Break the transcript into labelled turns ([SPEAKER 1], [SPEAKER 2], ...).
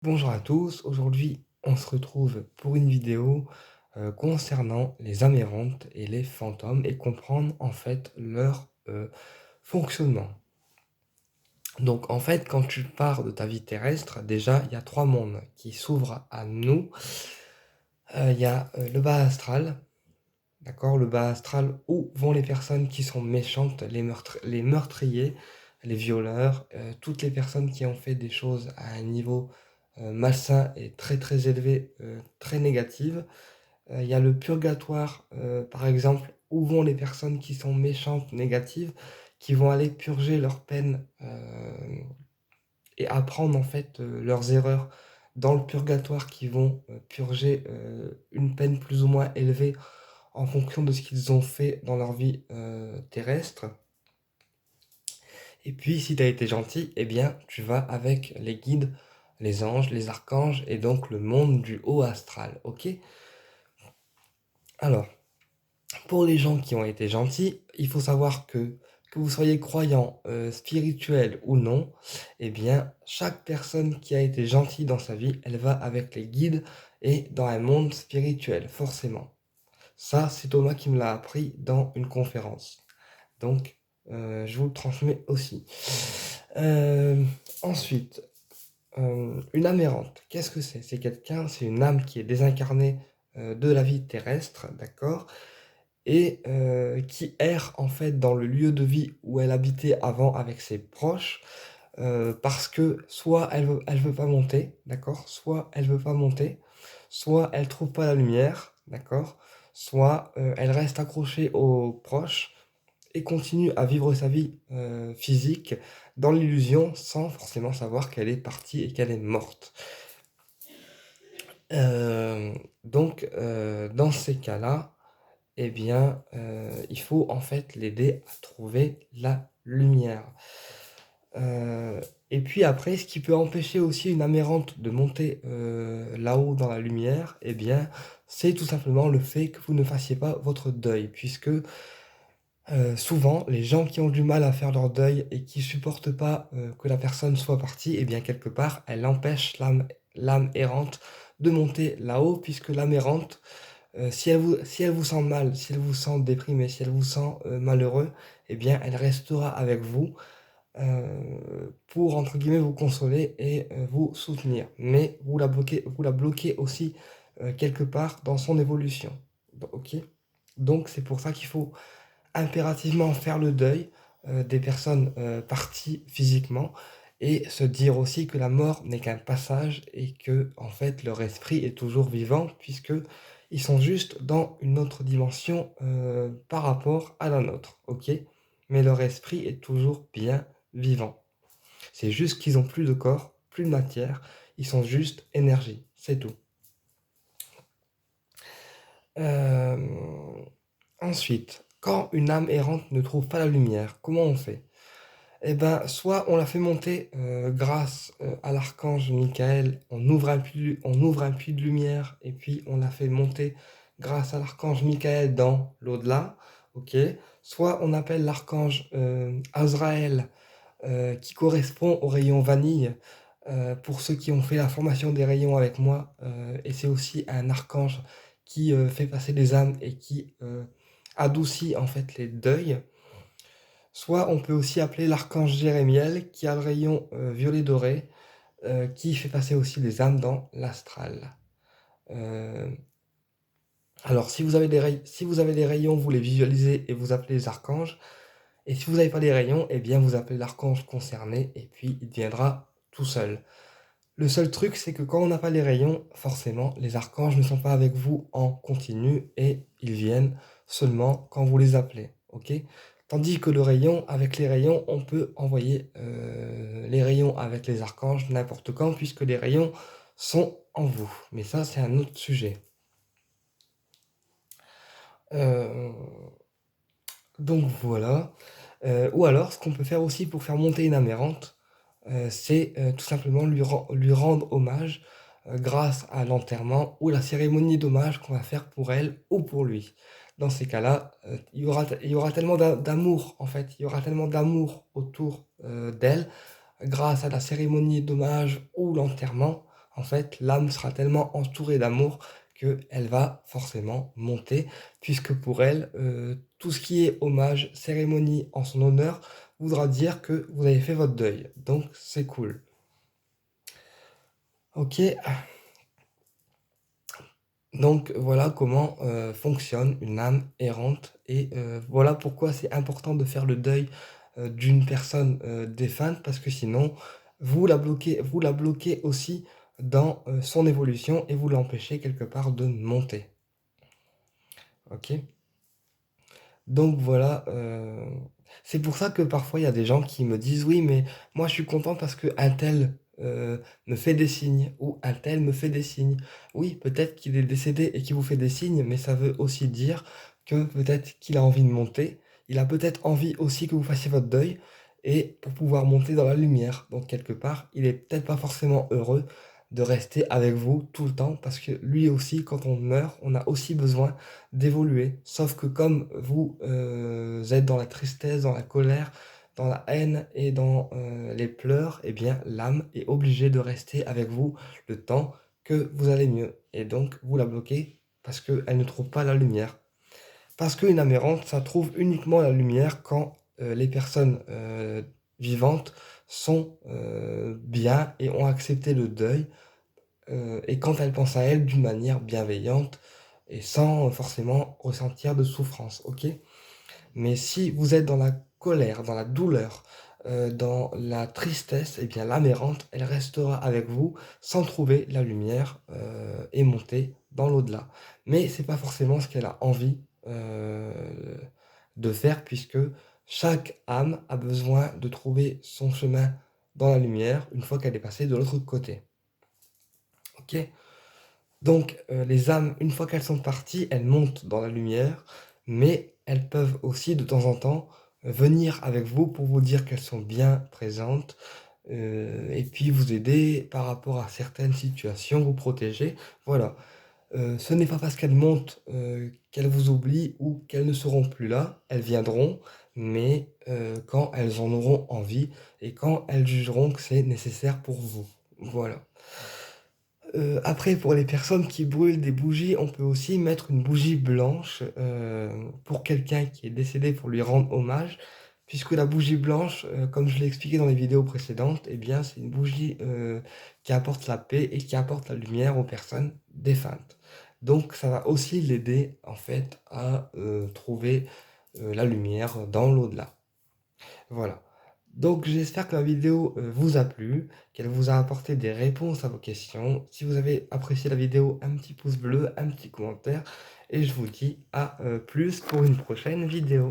[SPEAKER 1] Bonjour à tous, aujourd'hui on se retrouve pour une vidéo concernant les amérantes et les fantômes et comprendre en fait leur fonctionnement. Donc en fait quand tu pars de ta vie terrestre, déjà il y a trois mondes qui s'ouvrent à nous. Il y a le bas astral, d'accord? Le bas astral où vont les personnes qui sont méchantes, les meurtriers, les violeurs, toutes les personnes qui ont fait des choses à un niveau malsain et très très élevé, très négative. Il y a le purgatoire, par exemple, où vont les personnes qui sont méchantes, négatives, qui vont aller purger leurs peines et apprendre en fait leurs erreurs dans le purgatoire, qui vont purger une peine plus ou moins élevée en fonction de ce qu'ils ont fait dans leur vie terrestre. Et puis, si tu as été gentil, eh bien, tu vas avec les guides, les anges, les archanges, et donc le monde du haut astral, ok? Alors, pour les gens qui ont été gentils, il faut savoir que vous soyez croyant, spirituel ou non, eh bien, chaque personne qui a été gentille dans sa vie, elle va avec les guides et dans un monde spirituel, forcément. Ça, c'est Thomas qui me l'a appris dans une conférence. Donc, je vous le transmets aussi. Euh, ensuite, une âme errante, qu'est-ce que c'est? C'est une âme qui est désincarnée de la vie terrestre, d'accord? Et qui erre en fait dans le lieu de vie où elle habitait avant avec ses proches, parce que soit elle veut pas monter, d'accord? Soit elle veut pas monter, soit elle trouve pas la lumière, d'accord? Soit elle reste accrochée aux proches et continue à vivre sa vie physique dans l'illusion sans forcément savoir qu'elle est partie et qu'elle est morte. Donc, dans ces cas-là, eh bien, il faut en fait l'aider à trouver la lumière. Et puis après, ce qui peut empêcher aussi une amérante de monter là-haut dans la lumière, eh bien, c'est tout simplement le fait que vous ne fassiez pas votre deuil, puisque souvent, les gens qui ont du mal à faire leur deuil et qui supportent pas que la personne soit partie, eh bien, quelque part, elle empêche l'âme errante de monter là-haut, puisque l'âme errante, si elle vous sent mal, si elle vous sent déprimé, si elle vous sent malheureux, eh bien, elle restera avec vous pour, entre guillemets, vous consoler et vous soutenir. Mais vous la bloquez aussi quelque part dans son évolution. Ok? Donc, c'est pour ça qu'il faut impérativement faire le deuil des personnes parties physiquement et se dire aussi que la mort n'est qu'un passage et que en fait leur esprit est toujours vivant puisque ils sont juste dans une autre dimension par rapport à la nôtre, ok? Mais leur esprit est toujours bien vivant. C'est juste qu'ils ont plus de corps, plus de matière, ils sont juste énergie, c'est tout. Euh, Ensuite, quand une âme errante ne trouve pas la lumière, comment on fait? Eh ben, soit on la fait monter grâce à l'archange Michael, on ouvre un puits de lumière et puis on la fait monter grâce à l'archange Michael dans l'au-delà, ok? Soit on appelle l'archange Azraël qui correspond au rayon vanille pour ceux qui ont fait la formation des rayons avec moi, et c'est aussi un archange qui fait passer les âmes et qui adoucit en fait les deuils. Soit on peut aussi appeler l'archange Jérémiel, qui a le rayon violet doré, qui fait passer aussi les âmes dans l'astral. Euh, alors, si vous avez des rayons, vous les visualisez et vous appelez les archanges. Et si vous n'avez pas des rayons, eh bien vous appelez l'archange concerné et puis il viendra tout seul. Le seul truc, c'est que quand on n'a pas les rayons, forcément, les archanges ne sont pas avec vous en continu et ils viennent seulement quand vous les appelez, ok? Tandis que le rayon, avec les rayons, on peut envoyer les rayons avec les archanges n'importe quand, puisque les rayons sont en vous. Mais ça, c'est un autre sujet. Euh, donc voilà. Ou alors, ce qu'on peut faire aussi pour faire monter une amérante, c'est tout simplement lui rendre hommage grâce à l'enterrement ou la cérémonie d'hommage qu'on va faire pour elle ou pour lui. Dans ces cas-là, il y aura tellement d'amour, en fait, il y aura tellement d'amour autour d'elle grâce à la cérémonie d'hommage ou l'enterrement. en fait, l'âme sera tellement entourée d'amour qu'elle va forcément monter, puisque pour elle, tout ce qui est hommage, cérémonie en son honneur, voudra dire que vous avez fait votre deuil. Donc c'est cool. OK, donc voilà comment, fonctionne une âme errante et voilà pourquoi c'est important de faire le deuil, d'une personne, défunte parce que sinon vous la bloquez aussi dans, son évolution et vous l'empêchez quelque part de monter. OK? Donc voilà, c'est pour ça que parfois il y a des gens qui me disent: «Oui, mais moi je suis content parce qu'un tel, me fait des signes ou un tel me fait des signes». Oui, peut-être qu'il est décédé et qu'il vous fait des signes, mais ça veut aussi dire que peut-être qu'il a envie de monter. Il a peut-être envie aussi que vous fassiez votre deuil et pour pouvoir monter dans la lumière. Donc quelque part, il est peut-être pas forcément heureux de rester avec vous tout le temps parce que lui aussi, quand on meurt, on a aussi besoin d'évoluer. Sauf que comme vous, êtes dans la tristesse, dans la colère, dans la haine et dans, les pleurs, eh bien l'âme est obligée de rester avec vous le temps que vous allez mieux et donc vous la bloquez parce qu'elle ne trouve pas la lumière. Parce qu'une âme errante, ça trouve uniquement la lumière quand, les personnes, vivantes sont, bien et ont accepté le deuil, et quand elles pensent à elles d'une manière bienveillante et sans forcément ressentir de souffrance, OK? Mais si vous êtes dans la colère, dans la douleur, dans la tristesse, eh bien l'âme errante, elle restera avec vous sans trouver la lumière, et monter dans l'au-delà. Mais c'est pas forcément ce qu'elle a envie, de faire puisque chaque âme a besoin de trouver son chemin dans la lumière une fois qu'elle est passée de l'autre côté. OK? Donc, les âmes, une fois qu'elles sont parties, elles montent dans la lumière, mais elles peuvent aussi de temps en temps, venir avec vous pour vous dire qu'elles sont bien présentes, et puis vous aider par rapport à certaines situations, vous protéger, voilà. Ce n'est pas parce qu'elles montent, qu'elles vous oublient ou qu'elles ne seront plus là, elles viendront, mais quand elles en auront envie et quand elles jugeront que c'est nécessaire pour vous. Voilà. Après pour les personnes qui brûlent des bougies, on peut aussi mettre une bougie blanche, pour quelqu'un qui est décédé pour lui rendre hommage, puisque la bougie blanche, comme je l'ai expliqué dans les vidéos précédentes, eh bien c'est une bougie, qui apporte la paix et qui apporte la lumière aux personnes défuntes. Donc ça va aussi l'aider en fait à, trouver, la lumière dans l'au-delà. Voilà. Donc j'espère que la vidéo, vous a plu, qu'elle vous a apporté des réponses à vos questions. Si vous avez apprécié la vidéo, un petit pouce bleu, un petit commentaire et je vous dis à, plus pour une prochaine vidéo.